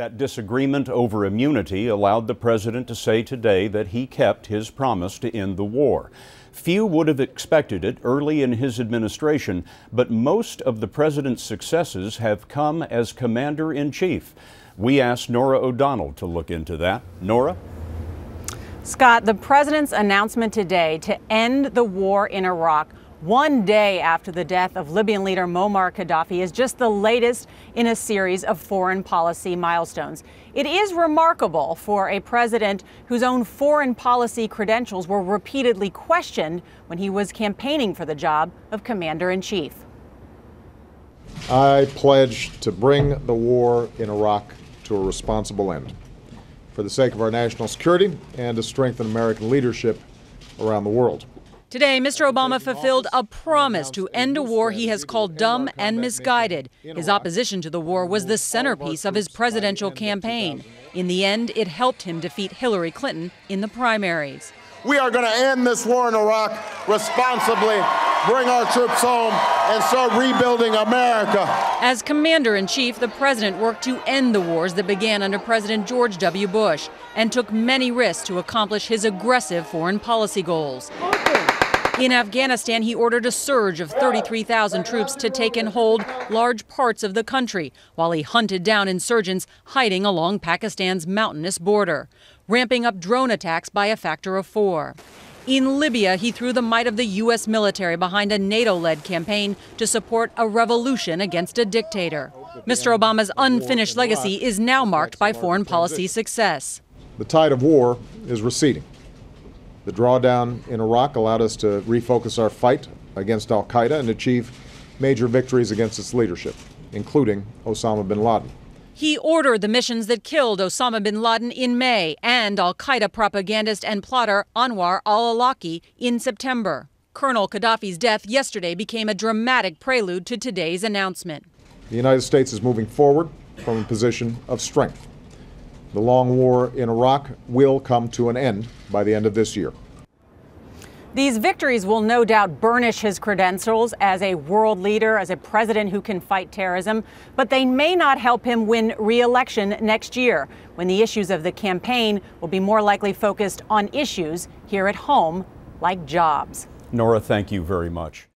That disagreement over immunity allowed the president to say today that he kept his promise to end the war. Few would have expected it early in his administration, but most of the president's successes have come as commander-in-chief. We asked Norah O'Donnell to look into that. Norah? Scott, the president's announcement today to end the war in Iraq, one day after the death of Libyan leader Muammar Qaddafi, is just the latest in a series of foreign policy milestones. It is remarkable for a president whose own foreign policy credentials were repeatedly questioned when he was campaigning for the job of commander-in-chief. I pledge to bring the war in Iraq to a responsible end, for the sake of our national security and to strengthen American leadership around the world. Today, Mr. Obama fulfilled a promise to end a war he has called dumb and misguided. His opposition to the war was the centerpiece of his presidential campaign. In the end, it helped him defeat Hillary Clinton in the primaries. We are going to end this war in Iraq responsibly, bring our troops home, and start rebuilding America. As commander-in-chief, the president worked to end the wars that began under President George W. Bush and took many risks to accomplish his aggressive foreign policy goals. In Afghanistan, he ordered a surge of 33,000 troops to take and hold large parts of the country, while he hunted down insurgents hiding along Pakistan's mountainous border, ramping up drone attacks by a factor of 4. In Libya, he threw the might of the U.S. military behind a NATO-led campaign to support a revolution against a dictator. Mr. Obama's unfinished legacy is now marked by foreign policy success. The tide of war is receding. The drawdown in Iraq allowed us to refocus our fight against al-Qaeda and achieve major victories against its leadership, including Osama bin Laden. He ordered the missions that killed Osama bin Laden in May and al-Qaeda propagandist and plotter Anwar al-Awlaki in September. Colonel Qaddafi's death yesterday became a dramatic prelude to today's announcement. The United States is moving forward from a position of strength. The long war in Iraq will come to an end by the end of this year. These victories will no doubt burnish his credentials as a world leader, as a president who can fight terrorism, but they may not help him win re-election next year, when the issues of the campaign will be more likely focused on issues here at home, like jobs. Norah, thank you very much.